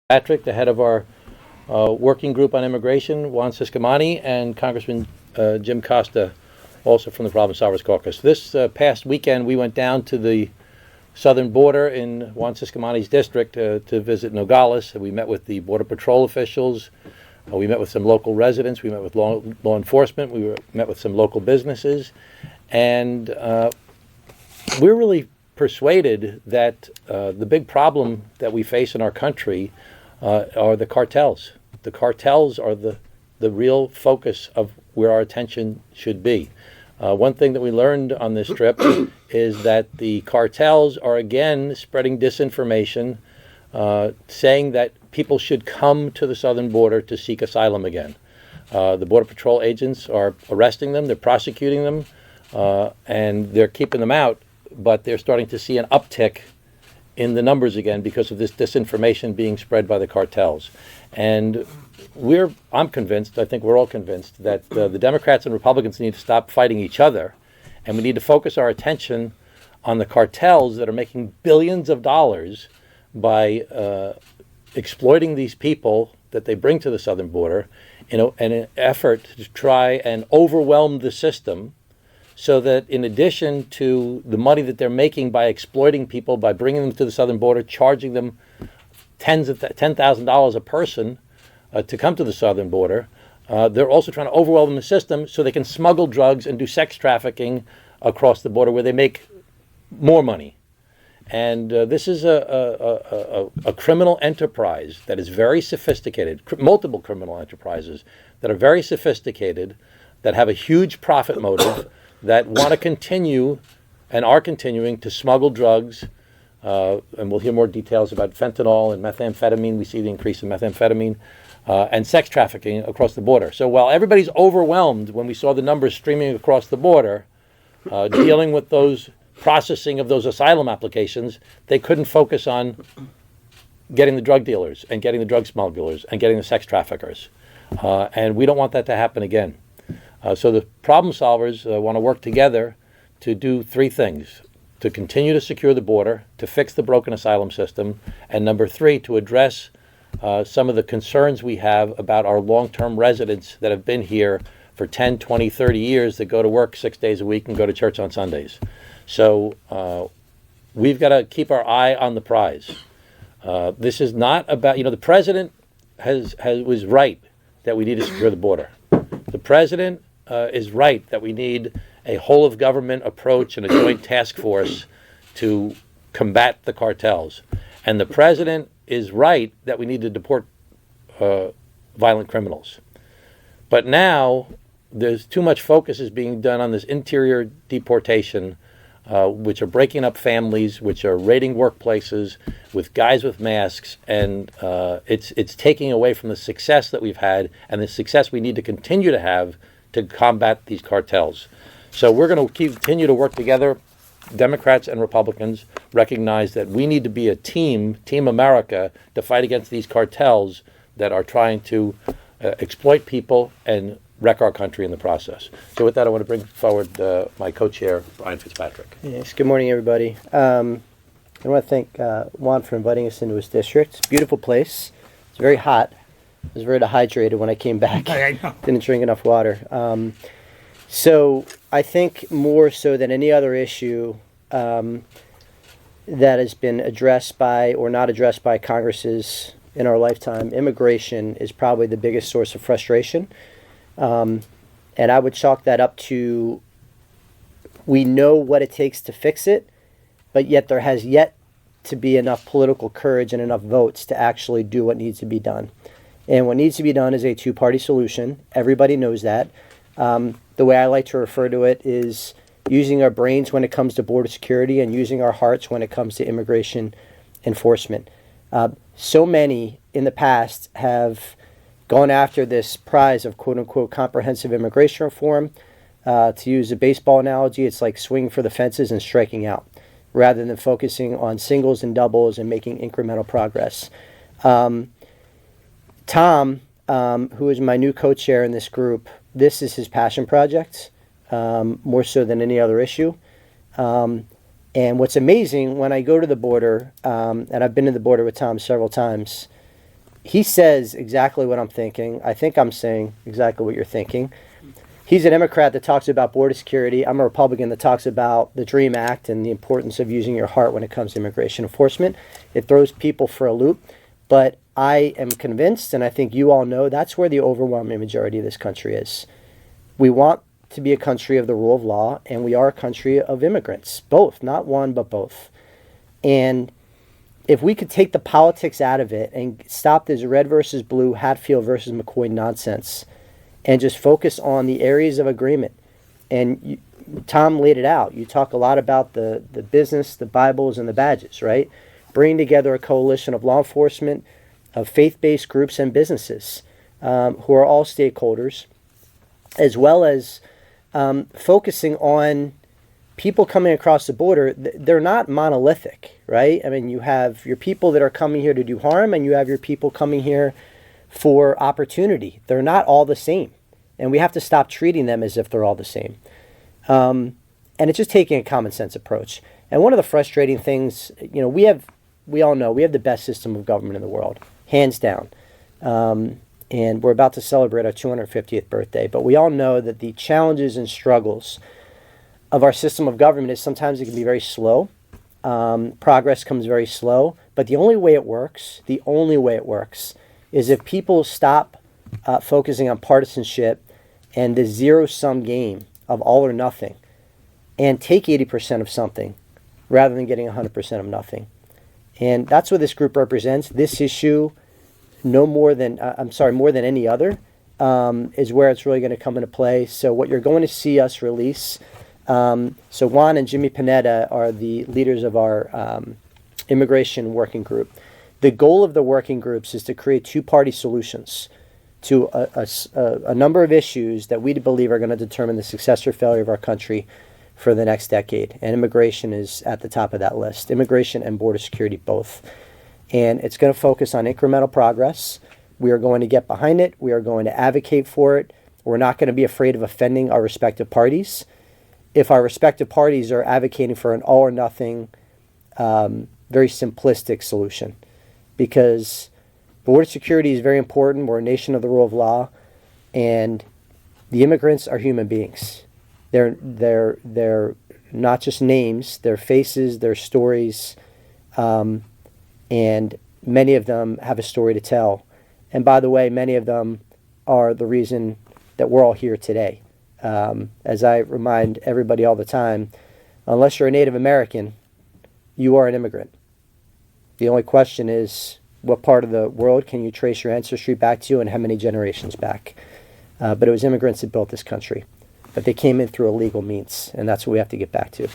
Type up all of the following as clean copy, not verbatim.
Patrick, the head of our working group on immigration, Juan Ciscomani, and Congressman Jim Costa, also from the Problem Solvers Caucus. This past weekend, we went down to the southern border in Juan Ciscomani's district to visit Nogales. We met with the Border Patrol officials. We met with some local residents. We met with law enforcement. Met with some local businesses. And we're really persuaded that the big problem that we face in our country are the cartels. The cartels are the real focus of where our attention should be. One thing that we learned on this trip is that the cartels are again spreading disinformation, saying that people should come to the southern border to seek asylum again. The Border Patrol agents are arresting them, they're prosecuting them, and they're keeping them out, but they're starting to see an uptick in the numbers again because of this disinformation being spread by the cartels. And I'm convinced, I think we're all convinced, that the Democrats and Republicans need to stop fighting each other, and we need to focus our attention on the cartels that are making billions of dollars by exploiting these people that they bring to the southern border in an effort to try and overwhelm the system, so that in addition to the money that they're making by exploiting people, by bringing them to the southern border, charging them $10,000 a person to come to the southern border, they're also trying to overwhelm the system so they can smuggle drugs and do sex trafficking across the border where they make more money. And this is a criminal enterprise that is very sophisticated, multiple criminal enterprises that are very sophisticated, that have a huge profit motive, that want to continue and are continuing to smuggle drugs, and we'll hear more details about fentanyl and methamphetamine. We see the increase in methamphetamine and sex trafficking across the border. So while everybody's overwhelmed when we saw the numbers streaming across the border, dealing with those processing of those asylum applications, they couldn't focus on getting the drug dealers and getting the drug smugglers and getting the sex traffickers. And we don't want that to happen again. So the problem solvers want to work together to do three things: to continue to secure the border, to fix the broken asylum system, and number three, to address some of the concerns we have about our long-term residents that have been here for 10, 20, 30 years that go to work 6 days a week and go to church on Sundays. So we've got to keep our eye on the prize. This is not about, the president was right that we need to secure the border. The president is right that we need a whole of government approach and a joint task force to combat the cartels. And the president is right that we need to deport violent criminals. But now there's too much focus is being done on this interior deportation, which are breaking up families, which are raiding workplaces with guys with masks, and it's taking away from the success that we've had and the success we need to continue to have to combat these cartels. So we're going to continue to work together. Democrats and Republicans recognize that we need to be a Team America, to fight against these cartels that are trying to exploit people and wreck our country in the process. So with that, I want to bring forward my co-chair, Brian Fitzpatrick. Yes, good morning, everybody. I want to thank Juan for inviting us into his district. It's a beautiful place. It's very hot. I was very dehydrated when I came back. I know. Didn't drink enough water. So I think more so than any other issue that has been addressed by or not addressed by Congresses in our lifetime, immigration is probably the biggest source of frustration. And I would chalk that up to, we know what it takes to fix it, but yet there has yet to be enough political courage and enough votes to actually do what needs to be done. And what needs to be done is a two-party solution. Everybody knows that. The way I like to refer to it is using our brains when it comes to border security and using our hearts when it comes to immigration enforcement. So many in the past have gone after this prize of quote-unquote comprehensive immigration reform. To use a baseball analogy, it's like swinging for the fences and striking out, rather than focusing on singles and doubles and making incremental progress. Tom, who is my new co-chair in this group, this is his passion project, more so than any other issue. And what's amazing, when I go to the border, and I've been to the border with Tom several times, he says exactly what I'm thinking. I think I'm saying exactly what you're thinking. He's a Democrat that talks about border security. I'm a Republican that talks about the DREAM Act and the importance of using your heart when it comes to immigration enforcement. It throws people for a loop. But I am convinced, and I think you all know, that's where the overwhelming majority of this country is. We want to be a country of the rule of law, and we are a country of immigrants. Both, not one, but both. And if we could take the politics out of it and stop this red versus blue, Hatfield versus McCoy nonsense, and just focus on the areas of agreement. And Tom laid it out. You talk a lot about the business, the Bibles, and the badges, right? Bringing together a coalition of law enforcement, of faith-based groups and businesses who are all stakeholders, as well as focusing on people coming across the border. They're not monolithic, right? I mean, you have your people that are coming here to do harm, and you have your people coming here for opportunity. They're not all the same. And we have to stop treating them as if they're all the same. And it's just taking a common sense approach. And one of the frustrating things, we all know we have the best system of government in the world, hands down. And we're about to celebrate our 250th birthday. But we all know that the challenges and struggles of our system of government is sometimes it can be very slow. Progress comes very slow. But the only way it works is if people stop focusing on partisanship and the zero-sum game of all or nothing, and take 80% of something rather than getting 100% of nothing. And that's what this group represents. This issue, more than any other, is where it's really going to come into play. So what you're going to see us release, so Juan and Jimmy Panetta are the leaders of our immigration working group. The goal of the working groups is to create two-party solutions to a number of issues that we believe are going to determine the success or failure of our country for the next decade. And immigration is at the top of that list. Immigration and border security both. And it's going to focus on incremental progress. We are going to get behind it. We are going to advocate for it. We're not going to be afraid of offending our respective parties. If our respective parties are advocating for an all or nothing, very simplistic solution. Because border security is very important. We're a nation of the rule of law, and the immigrants are human beings. They're not just names. They're faces. They're stories, and many of them have a story to tell. And by the way, many of them are the reason that we're all here today. As I remind everybody all the time, unless you're a Native American, you are an immigrant. The only question is, what part of the world can you trace your ancestry back to, and how many generations back? But it was immigrants that built this country. But they came in through illegal means, and that's what we have to get back to.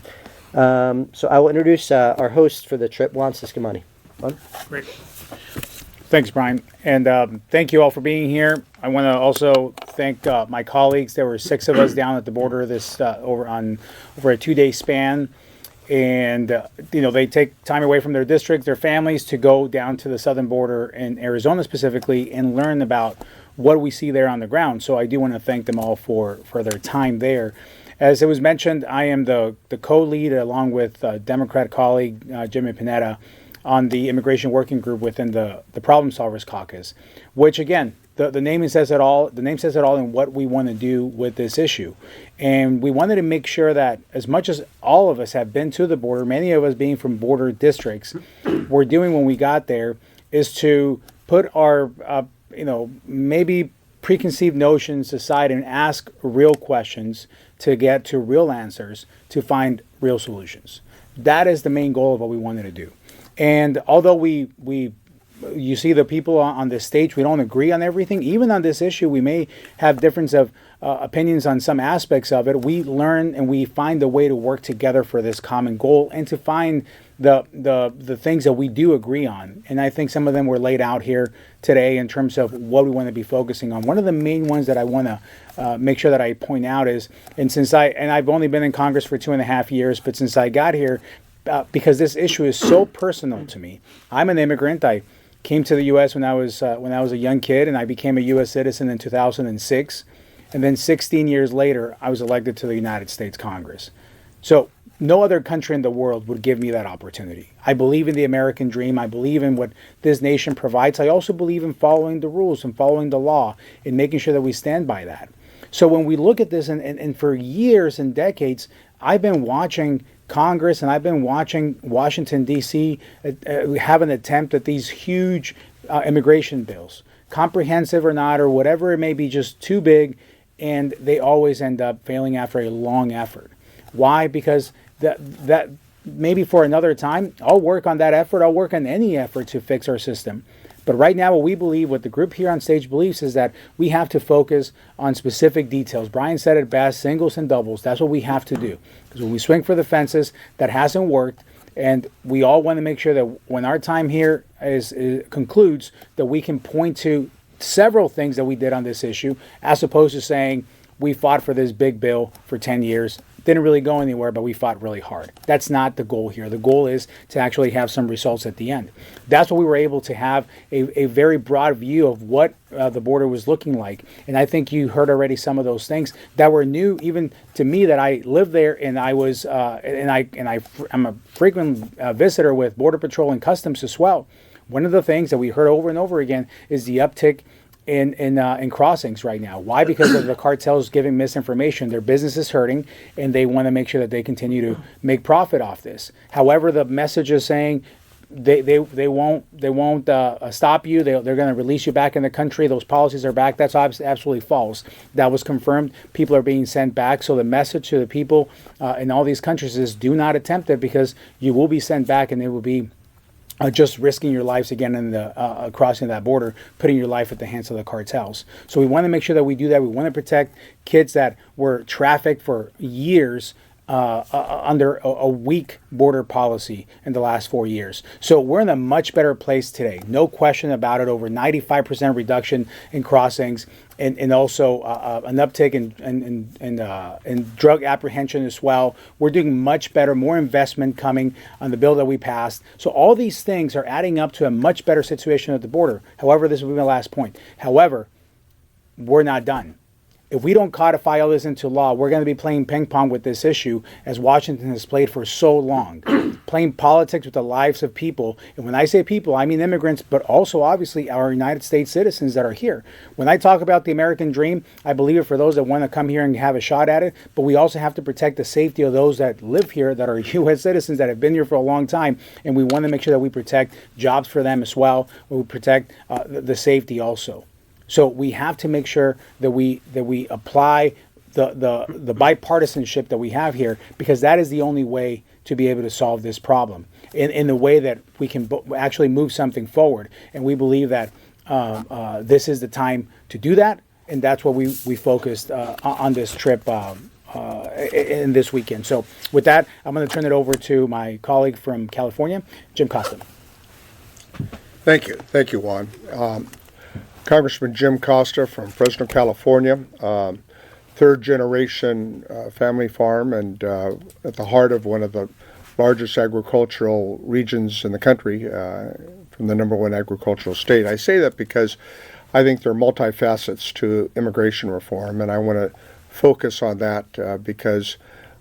So I will introduce our host for the trip, Juan Ciscomani. Juan? Great. Thanks, Brian. And thank you all for being here. I want to also thank my colleagues. There were 6 of us down at the border over a 2-day span. And, they take time away from their district, their families, to go down to the southern border in Arizona specifically and learn about what we see there on the ground. So I do want to thank them all for their time there. As it was mentioned, I am the co-lead along with Democrat colleague Jimmy Panetta on the immigration working group within the Problem Solvers Caucus, which again, the name says it all. The name says it all in what we want to do with this issue. And we wanted to make sure that as much as all of us have been to the border, many of us being from border districts, we're doing when we got there is to put our, maybe preconceived notions aside and ask real questions to get to real answers, to find real solutions. That is the main goal of what we wanted to do. And although you see the people on this stage, we don't agree on everything. Even on this issue, we may have difference of opinions on some aspects of it. We learn and we find a way to work together for this common goal and to find the things that we do agree on. And I think some of them were laid out here today in terms of what we want to be focusing on. One of the main ones that I want to make sure that I point out is, I've only been in Congress for 2.5 years, but since I got here, because this issue is so personal to me. I'm an immigrant. I came to the U.S. when I was a young kid, and I became a U.S. citizen in 2006. And then 16 years later, I was elected to the United States Congress. So no other country in the world would give me that opportunity. I believe in the American dream. I believe in what this nation provides. I also believe in following the rules and following the law and making sure that we stand by that. So when we look at this, and for years and decades, I've been watching Congress and I've been watching Washington, D.C. Have an attempt at these huge immigration bills, comprehensive or not, or whatever it may be, just too big, and they always end up failing after a long effort. Why? Because that maybe for another time, I'll work on that effort. I'll work on any effort to fix our system. But right now, what we believe, what the group here on stage believes, is that we have to focus on specific details. Brian said it best, singles and doubles. That's what we have to do. Because when we swing for the fences, that hasn't worked. And we all want to make sure that when our time here concludes, that we can point to several things that we did on this issue, as opposed to saying, we fought for this big bill for 10 years. Didn't really go anywhere, but we fought really hard. That's not the goal here. The goal is to actually have some results at the end. That's what we were able to have a very broad view of what the border was looking like. And I think you heard already some of those things that were new, even to me, that I lived there and I was I'm a frequent visitor with Border Patrol and Customs as well. One of the things that we heard over and over again is the uptick in crossings right now. Why? Because of the cartels giving misinformation. Their business is hurting, and they want to make sure that they continue to make profit off this. However, the message is saying they won't stop you. They're going to release you back in the country. Those policies are back. That's absolutely false. That was confirmed. People are being sent back. So the message to the people in all these countries is, do not attempt it, because you will be sent back, and it will be just risking your lives again in the crossing that border, putting your life at the hands of the cartels. So we want to make sure that we do that. We want to protect kids that were trafficked for years under a weak border policy in the last 4 years. So we're in a much better place today. No question about it. Over 95% reduction in crossings, and also an uptick in drug apprehension as well. We're doing much better, more investment coming on the bill that we passed. So all these things are adding up to a much better situation at the border. However, this will be my last point. However, we're not done. If we don't codify all this into law, we're going to be playing ping pong with this issue, as Washington has played for so long, playing politics with the lives of people. And when I say people, I mean immigrants, but also obviously our United States citizens that are here. When I talk about the American dream, I believe it for those that want to come here and have a shot at it, but we also have to protect the safety of those that live here, that are U.S. citizens that have been here for a long time, and we want to make sure that we protect jobs for them as well. We protect the safety also. So we have to make sure that we apply the bipartisanship that we have here, because that is the only way to be able to solve this problem in the way that we can actually move something forward. And we believe that this is the time to do that, and that's what we focused on this trip in this weekend. So with that, I'm going to turn it over to my colleague from California, Jim Costa. Thank you, Juan. Congressman Jim Costa from Fresno, California, third generation family farm, and at the heart of one of the largest agricultural regions in the country, from the number one agricultural state. I say that because I think there are multifacets to immigration reform, and I want to focus on that because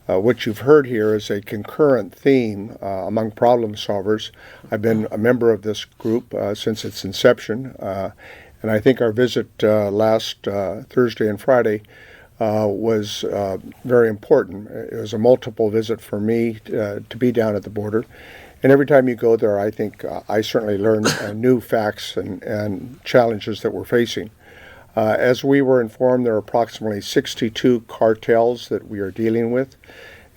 what you've heard here is a concurrent theme among problem solvers. I've been a member of this group since its inception. And I think our visit last Thursday and Friday was very important. It was a multiple visit for me to be down at the border. And every time you go there, I think I certainly learn new facts and challenges that we're facing. As we were informed, there are approximately 62 cartels that we are dealing with.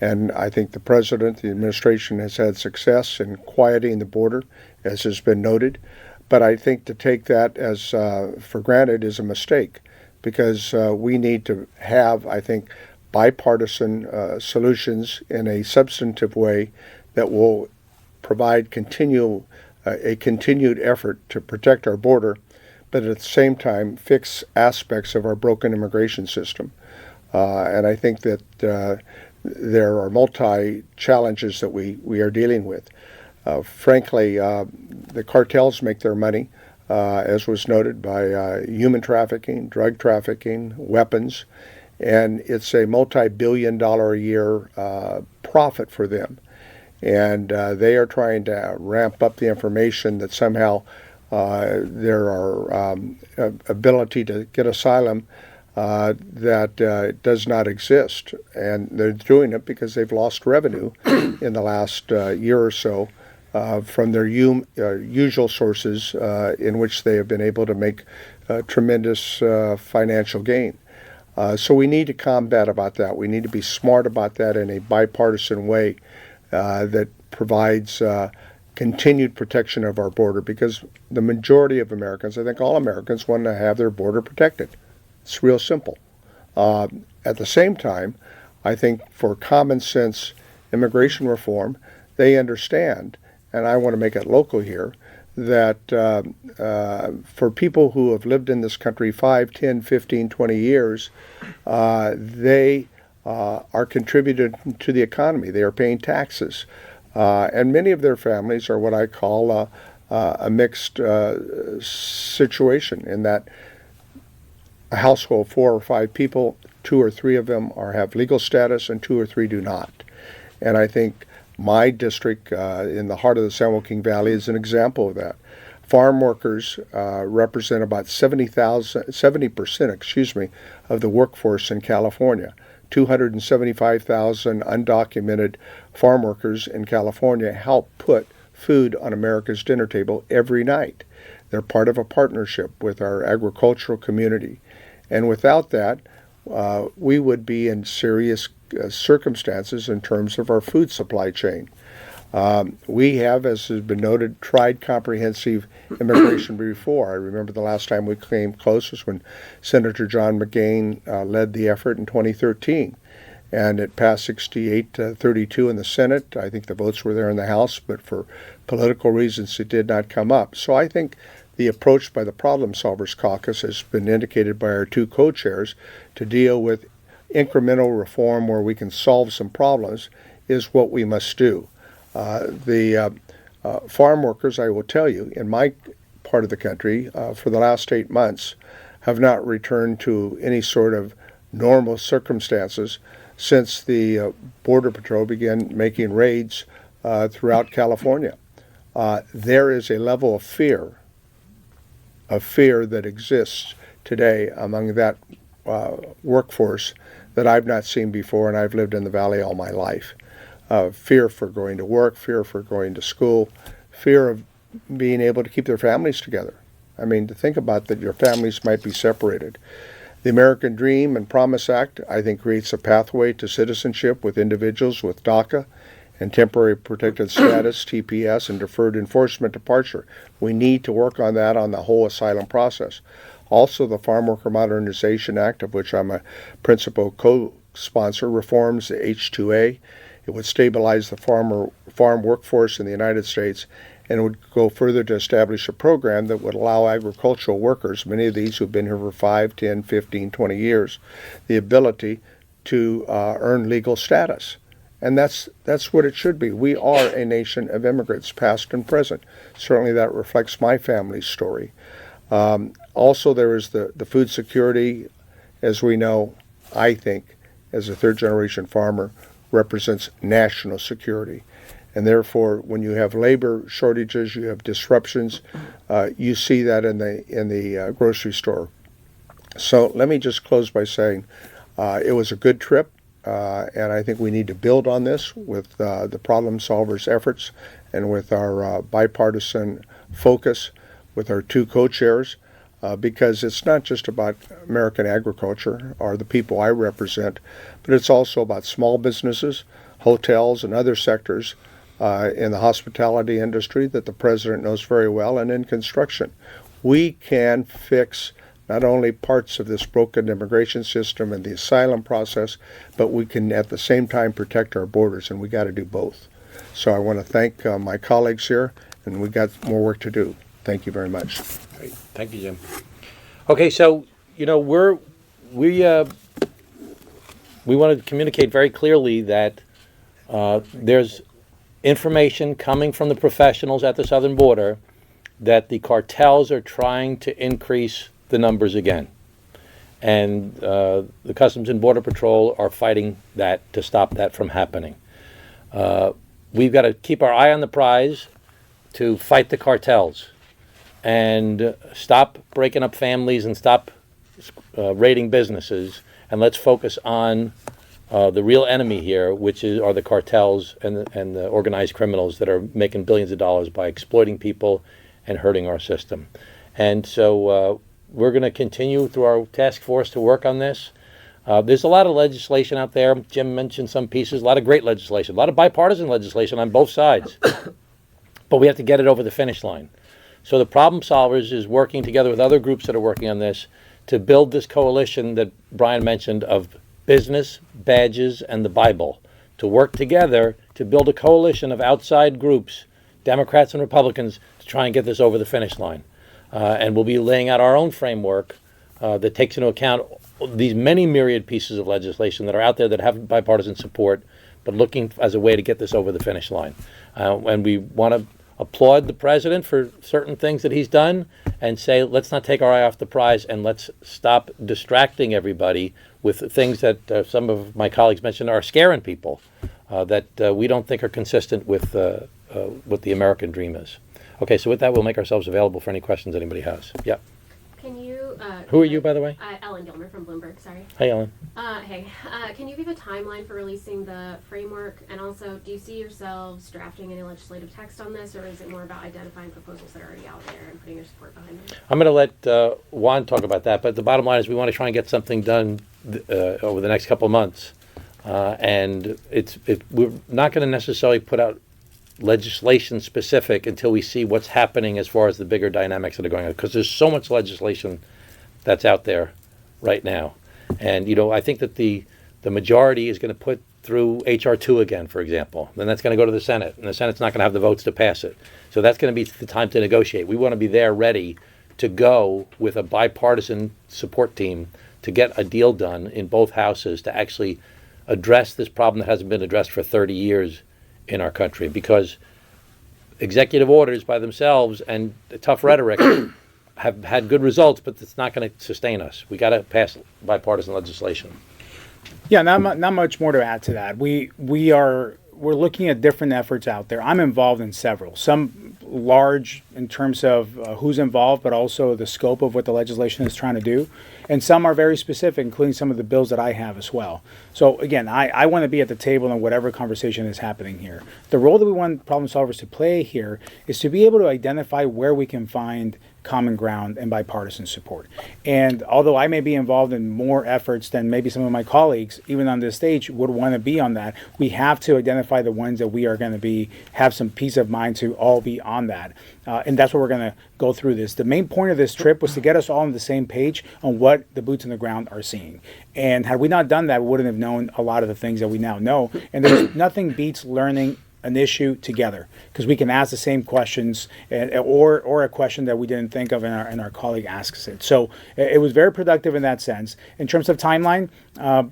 And I think the president, the administration, has had success in quieting the border, as has been noted. But I think to take that as for granted is a mistake, because we need to have, I think, bipartisan solutions in a substantive way that will provide a continued effort to protect our border, but at the same time fix aspects of our broken immigration system. And I think that there are multi-challenges that we are dealing with. Frankly, the cartels make their money, as was noted, by human trafficking, drug trafficking, weapons, and it's a multi-billion-dollar a year profit for them. And they are trying to ramp up the information that somehow there are ability to get asylum that does not exist. And they're doing it because they've lost revenue in the last year or so from their usual sources in which they have been able to make tremendous financial gain. So we need to combat about that. We need to be smart about that in a bipartisan way that provides continued protection of our border, because the majority of Americans, I think all Americans, want to have their border protected. It's real simple. At the same time, I think for common sense immigration reform, they understand, and I want to make it local here, that for people who have lived in this country 5, 10, 15, 20 years, they are contributed to the economy. They are paying taxes. And many of their families are what I call a mixed situation, in that a household of 4 or 5 people, 2 or 3 of them have legal status and 2 or 3 do not. And I think my district in the heart of the San Joaquin Valley is an example of that. Farm workers represent about 70% of the workforce in California. 275,000 undocumented farm workers in California help put food on America's dinner table every night. They're part of a partnership with our agricultural community. And without that, we would be in serious circumstances in terms of our food supply chain. We have, as has been noted, tried comprehensive immigration before. I remember the last time we came close was when Senator John McCain led the effort in 2013. And it passed 68-32 in the Senate. I think the votes were there in the House, but for political reasons it did not come up. So I think the approach by the Problem Solvers Caucus has been indicated by our 2 co-chairs to deal with incremental reform where we can solve some problems is what we must do. The farm workers, I will tell you, in my part of the country, for the last 8 months, have not returned to any sort of normal circumstances since the Border Patrol began making raids throughout California. There is a level of fear that exists today among that workforce that I've not seen before, and I've lived in the Valley all my life. Fear for going to work, fear for going to school, fear of being able to keep their families together. I mean, to think about that your families might be separated. The American Dream and Promise Act, I think, creates a pathway to citizenship with individuals with DACA and temporary protected status, TPS, and deferred enforcement departure. We need to work on that on the whole asylum process. Also, the Farm Worker Modernization Act, of which I'm a principal co-sponsor, reforms the H-2A. It would stabilize the farm workforce in the United States, and would go further to establish a program that would allow agricultural workers, many of these who've been here for 5, 10, 15, 20 years, the ability to earn legal status. And that's what it should be. We are a nation of immigrants, past and present. Certainly that reflects my family's story. Also, there is the food security, as we know, I think, as a third-generation farmer, represents national security. And therefore, when you have labor shortages, you have disruptions, you see that in the grocery store. So let me just close by saying it was a good trip, and I think we need to build on this with the Problem Solvers efforts and with our bipartisan focus with our 2 co-chairs, because it's not just about American agriculture or the people I represent, but it's also about small businesses, hotels, and other sectors in the hospitality industry that the president knows very well, and in construction. We can fix not only parts of this broken immigration system and the asylum process, but we can at the same time protect our borders, and we got to do both. So I want to thank my colleagues here, and we got more work to do. Thank you very much. Great. Thank you, Jim. Okay, so we want to communicate very clearly that there's information coming from the professionals at the southern border that the cartels are trying to increase the numbers again. And the Customs and Border Patrol are fighting that to stop that from happening. We've got to keep our eye on the prize to fight the cartels and stop breaking up families and stop raiding businesses, and let's focus on the real enemy here, which are the cartels and the organized criminals that are making billions of dollars by exploiting people and hurting our system. And so we're going to continue through our task force to work on this. There's a lot of legislation out there. Jim mentioned some pieces, a lot of great legislation, a lot of bipartisan legislation on both sides. But we have to get it over the finish line. So the Problem Solvers is working together with other groups that are working on this to build this coalition that Brian mentioned of business, badges, and the Bible, to work together to build a coalition of outside groups, Democrats and Republicans, to try and get this over the finish line. And we'll be laying out our own framework that takes into account these many myriad pieces of legislation that are out there that have bipartisan support, but looking as a way to get this over the finish line. And we want to applaud the president for certain things that he's done and say, let's not take our eye off the prize and let's stop distracting everybody with things that some of my colleagues mentioned are scaring people that we don't think are consistent with what the American dream is. Okay, so with that, we'll make ourselves available for any questions anybody has. Yeah. Can you... Who are you, by the way? Ellen Gilmer from Bloomberg, sorry. Hi, Ellen. Hey, can you give a timeline for releasing the framework? And also, do you see yourselves drafting any legislative text on this, or is it more about identifying proposals that are already out there and putting your support behind them? I'm going to let Juan talk about that, but the bottom line is we want to try and get something done over the next couple of months. And we're not going to necessarily put out legislation specific until we see what's happening as far as the bigger dynamics that are going on, because there's so much legislation that's out there right now. And I think that the majority is going to put through H.R. 2 again, for example. Then that's going to go to the Senate, and the Senate's not going to have the votes to pass it. So that's going to be the time to negotiate. We want to be there ready to go with a bipartisan support team to get a deal done in both houses to actually address this problem that hasn't been addressed for 30 years in our country, because executive orders by themselves and tough rhetoric have had good results, but it's not going to sustain us. We got to pass bipartisan legislation. Yeah, not much more to add to that. We're looking at different efforts out there. I'm involved in several, some large in terms of who's involved, but also the scope of what the legislation is trying to do. And some are very specific, including some of the bills that I have as well. So again, I want to be at the table in whatever conversation is happening here. The role that we want problem solvers to play here is to be able to identify where we can find common ground and bipartisan support. And although I may be involved in more efforts than maybe some of my colleagues, even on this stage, would want to be on that, we have to identify the ones that we are going to have some peace of mind to all be on that. And that's what we're going to go through this. The main point of this trip was to get us all on the same page on what the boots on the ground are seeing. And had we not done that, we wouldn't have known a lot of the things that we now know. And there's nothing beats learning an issue together, because we can ask the same questions or a question that we didn't think of and our colleague asks it. So it was very productive in that sense. In terms of timeline,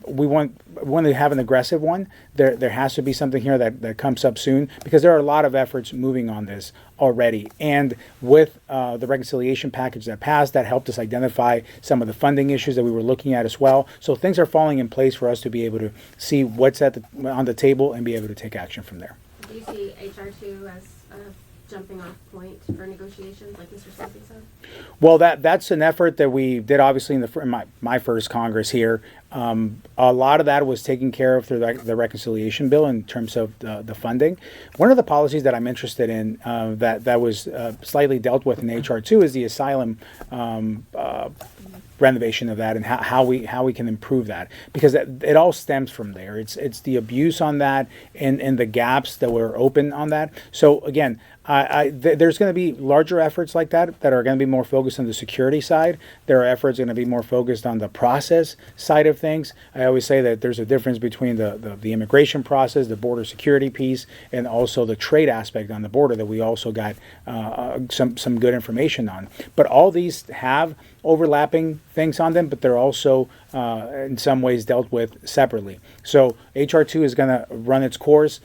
we want to have an aggressive one. There has to be something here that comes up soon, because there are a lot of efforts moving on this already. And with the reconciliation package that passed, that helped us identify some of the funding issues that we were looking at as well. So things are falling in place for us to be able to see what's on the table and be able to take action from there. Do you see H.R. 2 as a jumping off point for negotiations, like Mr. Stumpy said? Well, that's an effort that we did obviously in my first Congress here. A lot of that was taken care of through the reconciliation bill in terms of the funding. One of the policies that I'm interested in that was slightly dealt with in H.R. 2 is the asylum renovation of that, and how we can improve that, because it all stems from there. It's the abuse on that and the gaps that were open on that. So again, there's going to be larger efforts like that are going to be more focused on the security side. There are efforts going to be more focused on the process side of things. I always say that there's a difference between the immigration process, the border security piece, and also the trade aspect on the border that we also got some good information on. But all these have overlapping things on them, but they're also in some ways dealt with separately. So H.R. 2 is going to run its course,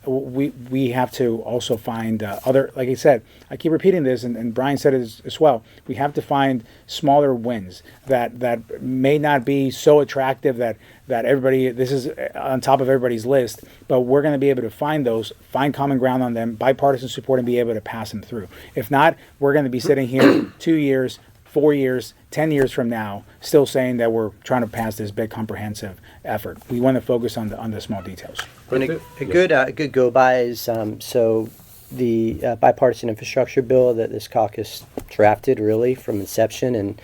we have to also find other, like I said, I keep repeating this, and Brian said it as well. We have to find smaller wins that may not be so attractive that everybody, this is on top of everybody's list, but we're going to be able to find find common ground on them, bipartisan support, and be able to pass them through. If not, we're going to be sitting here 2 years, 4 years, 10 years from now, still saying that we're trying to pass this big comprehensive effort. We want to focus on the small details. And a good go by is the bipartisan infrastructure bill that this caucus drafted really from inception and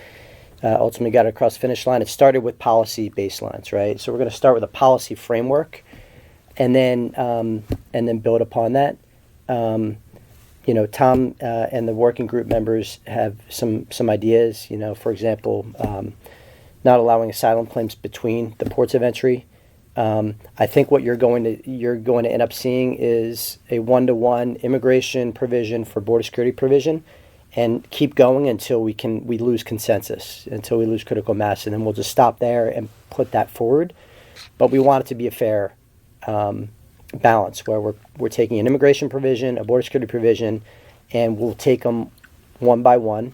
ultimately got it across the finish line. It started with policy baselines, right? So we're going to start with a policy framework, and then build upon that. Tom and the working group members have some ideas. For example, not allowing asylum claims between the ports of entry. I think what you're going to end up seeing is a 1-to-1 immigration provision for border security provision, and keep going until we lose consensus, until we lose critical mass, and then we'll just stop there and put that forward. But we want it to be a fair balance where we're taking an immigration provision, a border security provision, and we'll take them one by one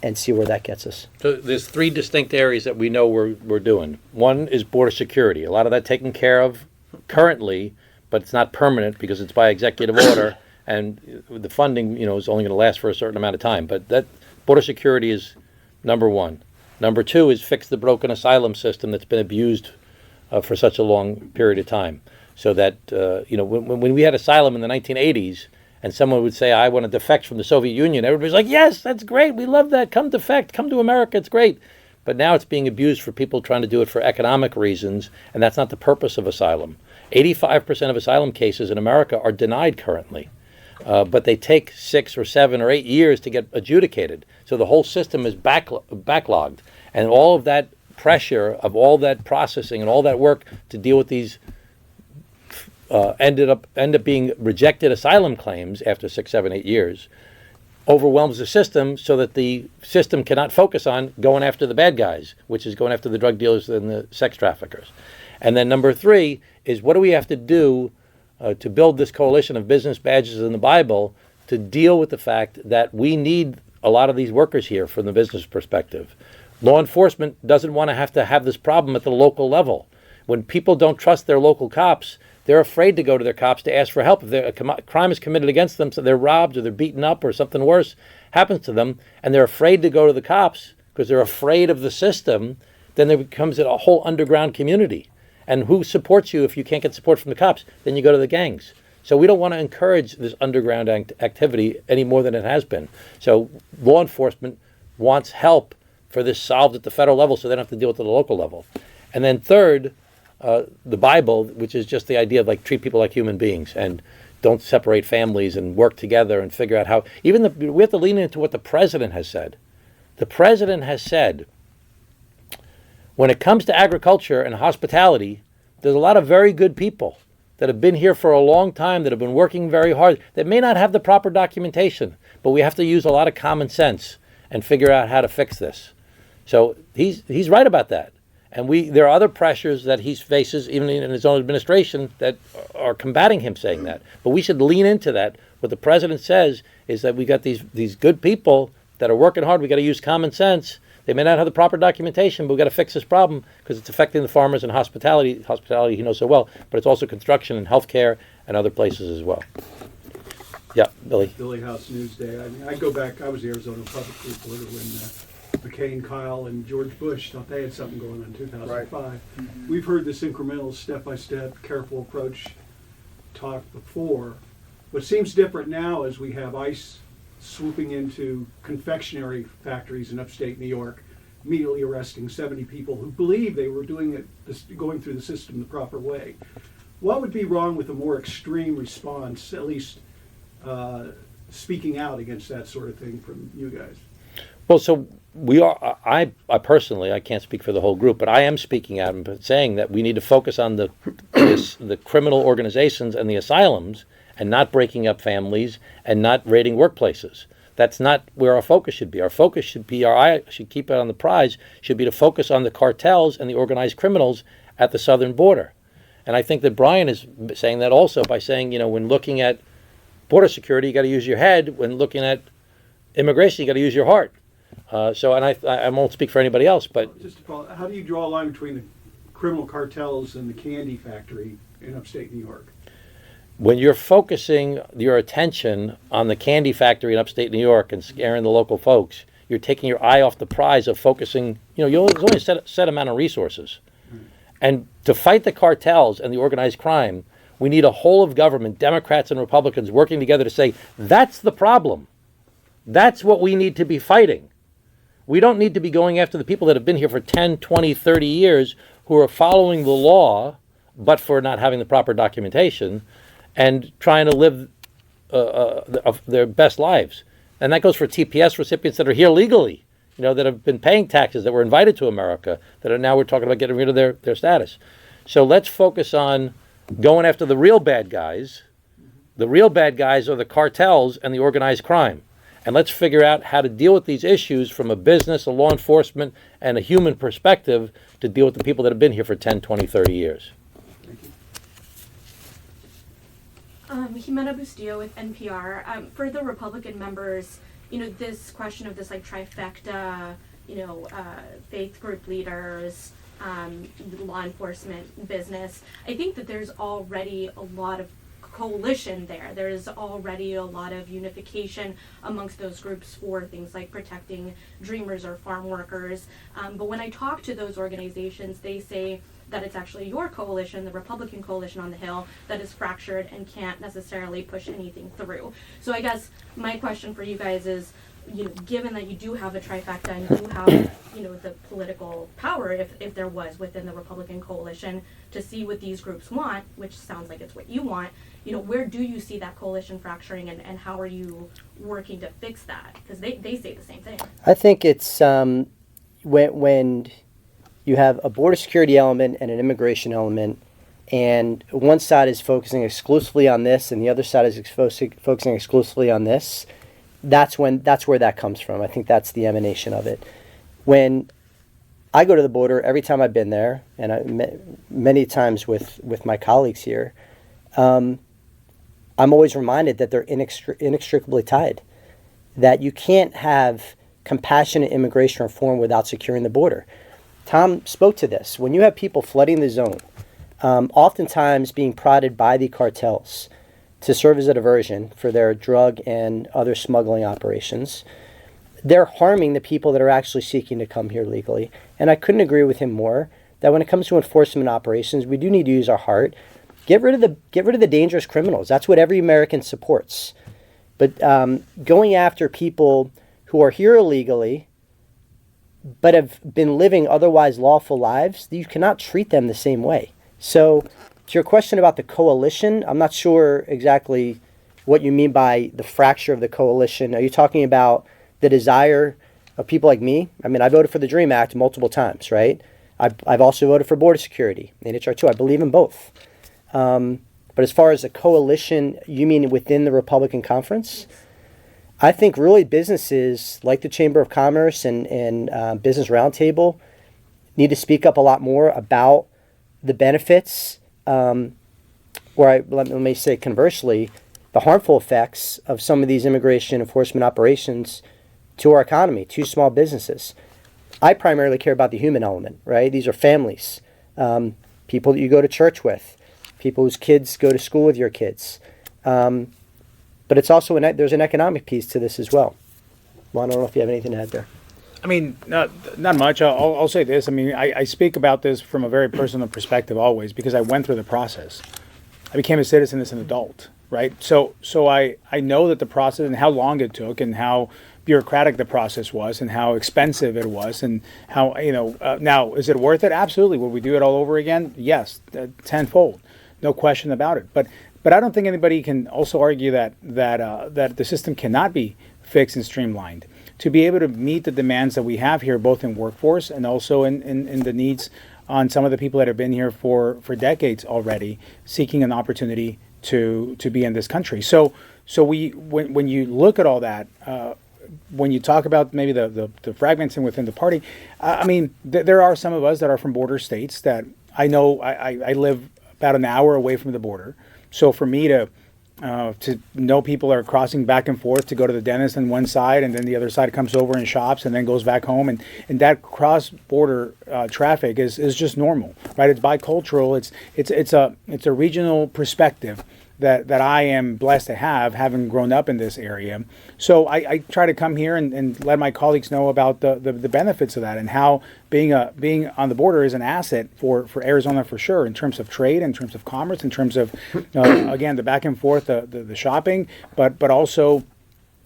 and see where that gets us. So there's 3 distinct areas that we know we're doing. One is border security. A lot of that taken care of currently, but it's not permanent because it's by executive order, and the funding, is only going to last for a certain amount of time. But that border security is number 1. Number 2 is fix the broken asylum system that's been abused for such a long period of time. So that, when we had asylum in the 1980s, and someone would say, I want to defect from the Soviet Union, everybody's like, yes, that's great, we love that, come defect, come to America, it's great. But now it's being abused for people trying to do it for economic reasons, and that's not the purpose of asylum. 85% of asylum cases in America are denied currently, but they take 6 or 7 or 8 years to get adjudicated. So the whole system is backlogged, and all of that pressure of all that processing and all that work to deal with these end up being rejected asylum claims after 6, 7, 8 years, overwhelms the system so that the system cannot focus on going after the bad guys, which is going after the drug dealers and the sex traffickers. And then number 3 is, what do we have to do to build this coalition of business badges in the Bible to deal with the fact that we need a lot of these workers here from the business perspective. Law enforcement doesn't want to have this problem at the local level. When people don't trust their local cops, they're afraid to go to their cops to ask for help. If a crime is committed against them, so they're robbed or they're beaten up or something worse happens to them, and they're afraid to go to the cops because they're afraid of the system, then there becomes a whole underground community. And who supports you if you can't get support from the cops? Then you go to the gangs. So we don't want to encourage this underground activity any more than it has been. So law enforcement wants help for this solved at the federal level so they don't have to deal with it at the local level. And then third, the Bible, which is just the idea of treat people like human beings and don't separate families and work together and figure out how. We have to lean into what the president has said. The president has said, when it comes to agriculture and hospitality, there's a lot of very good people that have been here for a long time, that have been working very hard, that may not have the proper documentation, but we have to use a lot of common sense and figure out how to fix this. So he's right about that. And there are other pressures that he faces, even in his own administration, that are combating him saying that. But we should lean into that. What the president says is that we got these good people that are working hard. We got to use common sense. They may not have the proper documentation, but we got to fix this problem because it's affecting the farmers and hospitality. Hospitality he knows so well, but it's also construction and healthcare and other places as well. Yeah, Billy. Billy House Newsday. I mean, I go back. I was the Arizona Public reporter when McCain, Kyle, and George Bush thought they had something going on in 2005. Right. We've heard this incremental, step-by-step, careful approach talk before. What seems different now is we have ICE swooping into confectionery factories in upstate New York, immediately arresting 70 people who believe they were doing it, going through the system the proper way. What would be wrong with a more extreme response, at least speaking out against that sort of thing from you guys? Well, so we are. I personally, I can't speak for the whole group, but I am speaking out and saying that we need to focus on the criminal organizations and the asylums, and not breaking up families and not raiding workplaces. That's not where our focus should be. Our focus should be, our eye should keep it on the prize, should be to focus on the cartels and the organized criminals at the southern border. And I think that Brian is saying that also by saying, when looking at border security, you got to use your head. When looking at immigration, you got to use your heart. I won't speak for anybody else, but Just to follow, how do you draw a line between the criminal cartels and the candy factory in upstate New York? when you're focusing your attention on the candy factory in upstate New York and scaring the local folks, you're taking your eye off the prize of focusing. There's only a set amount of resources. And to fight the cartels and the organized crime, we need a whole of government, Democrats and Republicans, working together to say, that's the problem. That's what we need to be fighting. We don't need to be going after the people that have been here for 10, 20, 30 years who are following the law, but for not having the proper documentation and trying to live their best lives. And that goes for TPS recipients that are here legally, that have been paying taxes, that were invited to America, that are now we're talking about getting rid of their status. So let's focus on going after the real bad guys. The real bad guys are the cartels and the organized crime. And let's figure out how to deal with these issues from a business, a law enforcement, and a human perspective to deal with the people that have been here for 10, 20, 30 years. Jimena Bustillo with NPR. For the Republican members, this question of this trifecta, faith group leaders, law enforcement, business, I think that there's already a lot of coalition there. There's already a lot of unification amongst those groups for things like protecting dreamers or farm workers. But when I talk to those organizations, they say that it's actually your coalition, the Republican coalition on the Hill, that is fractured and can't necessarily push anything through. So I guess my question for you guys is, given that you do have a trifecta and you have, the political power, if there was within the Republican coalition, to see what these groups want, which sounds like it's what you want, where do you see that coalition fracturing and how are you working to fix that? Because they say the same thing. I think it's when you have a border security element and an immigration element, and one side is focusing exclusively on this and the other side is focusing exclusively on this, that's where that comes from. I think that's the emanation of it. When I go to the border, every time I've been there, and many times with my colleagues here, I'm always reminded that they're inextricably tied, that you can't have compassionate immigration reform without securing the border. Tom spoke to this. When you have people flooding the zone, oftentimes being prodded by the cartels to serve as a diversion for their drug and other smuggling operations, they're harming the people that are actually seeking to come here legally. And I couldn't agree with him more that when it comes to enforcement operations, we do need to use our heart. Get rid of the dangerous criminals. That's what every American supports. But going after people who are here illegally but have been living otherwise lawful lives, you cannot treat them the same way. So to your question about the coalition, I'm not sure exactly what you mean by the fracture of the coalition. Are you talking about the desire of people like me? I mean, I voted for the DREAM Act multiple times, right? I've also voted for border security and HR2. I believe in both. But as far as a coalition, you mean within the Republican conference? I think really businesses like the Chamber of Commerce and Business Roundtable need to speak up a lot more about the benefits, let me say conversely, the harmful effects of some of these immigration enforcement operations to our economy, to small businesses. I primarily care about the human element, right? These are families, people that you go to church with, people whose kids go to school with your kids. But it's also there's an economic piece to this as well. Well, I don't know if you have anything to add there. I mean, not much. I'll say this. I mean, I speak about this from a very personal perspective always because I went through the process. I became a citizen as an adult, right? So I know that the process and how long it took and how bureaucratic the process was and how expensive it was and how, now, is it worth it? Absolutely. Would we do it all over again? Yes, tenfold. No question about it. But I don't think anybody can also argue that the system cannot be fixed and streamlined to be able to meet the demands that we have here, both in workforce and also in the needs on some of the people that have been here for decades already, seeking an opportunity to be in this country. So when you look at all that, when you talk about maybe the fragmenting within the party, I mean, there are some of us that are from border states that I know I live about an hour away from the border. So for me to know people are crossing back and forth to go to the dentist on one side, and then the other side comes over and shops and then goes back home, and that cross-border traffic is just normal, right? It's bicultural. It's a regional perspective that I am blessed to have, having grown up in this area. So I try to come here and let my colleagues know about the benefits of that, and how being on the border is an asset for Arizona for sure, in terms of trade, in terms of commerce, in terms of again, the back and forth, the shopping, but also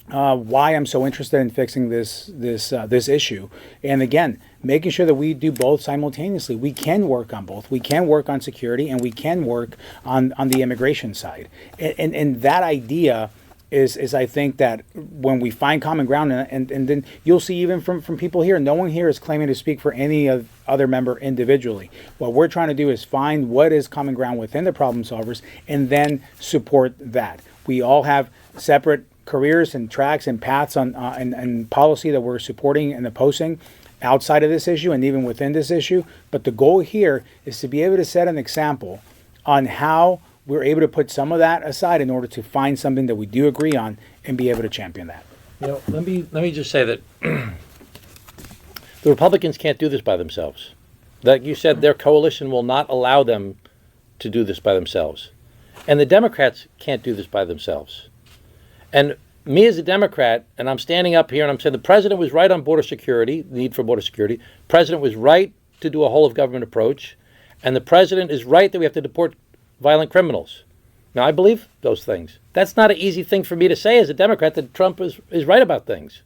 why I'm so interested in fixing this issue. And again, making sure that we do both simultaneously. We can work on both. We can work on security, and we can work on the immigration side. And that idea is I think that when we find common ground, and then you'll see even from people here, no one here is claiming to speak for any other member individually. What we're trying to do is find what is common ground within the problem solvers, and then support that. We all have separate careers and tracks and paths and policy that we're supporting and opposing outside of this issue and even within this issue. But the goal here is to be able to set an example on how we're able to put some of that aside in order to find something that we do agree on and be able to champion that. Let me just say that the Republicans can't do this by themselves. Like you said, their coalition will not allow them to do this by themselves. And the Democrats can't do this by themselves. And me as a Democrat, and I'm standing up here and I'm saying the president was right on border security, the need for border security. The president was right to do a whole of government approach. And the president is right that we have to deport violent criminals. Now, I believe those things. That's not an easy thing for me to say as a Democrat, that Trump is right about things.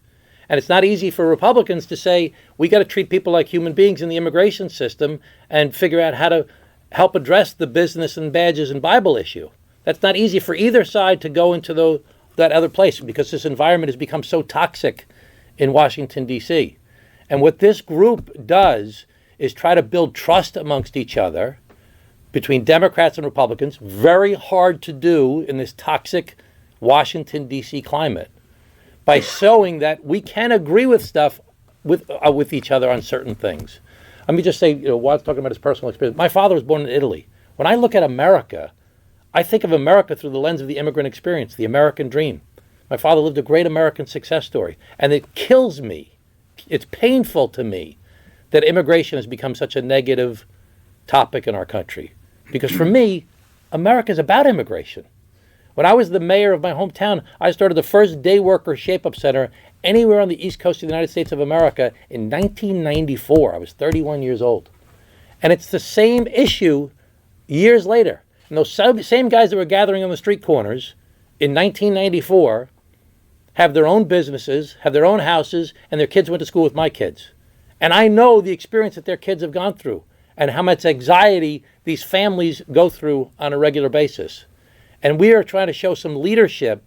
And it's not easy for Republicans to say, we got to treat people like human beings in the immigration system and figure out how to help address the business and badges and Bible issue. That's not easy for either side to go into that other place, because this environment has become so toxic in Washington, D.C. And what this group does is try to build trust amongst each other between Democrats and Republicans. Very hard to do in this toxic Washington, D.C. climate, by showing that we can agree with stuff with each other on certain things. Let me just say, Watt's talking about his personal experience. My father was born in Italy. When I look at America, I think of America through the lens of the immigrant experience, the American dream. My father lived a great American success story. And it kills me, it's painful to me, that immigration has become such a negative topic in our country. Because for me, America is about immigration. When I was the mayor of my hometown, I started the first day worker shape-up center anywhere on the East Coast of the United States of America in 1994. I was 31 years old. And it's the same issue years later. And those same guys that were gathering on the street corners in 1994 have their own businesses, have their own houses, and their kids went to school with my kids. And I know the experience that their kids have gone through and how much anxiety these families go through on a regular basis. And we are trying to show some leadership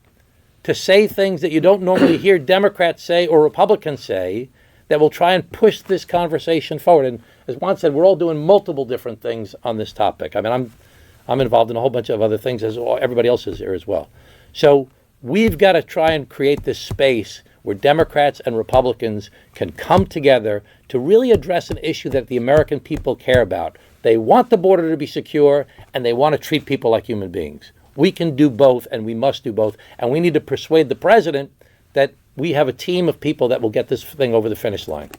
to say things that you don't normally hear Democrats say or Republicans say, that will try and push this conversation forward. And as Juan said, we're all doing multiple different things on this topic. I mean, I'm involved in a whole bunch of other things, as everybody else is here as well. So we've got to try and create this space where Democrats and Republicans can come together to really address an issue that the American people care about. They want the border to be secure, and they want to treat people like human beings. We can do both, and we must do both. And we need to persuade the president that we have a team of people that will get this thing over the finish line.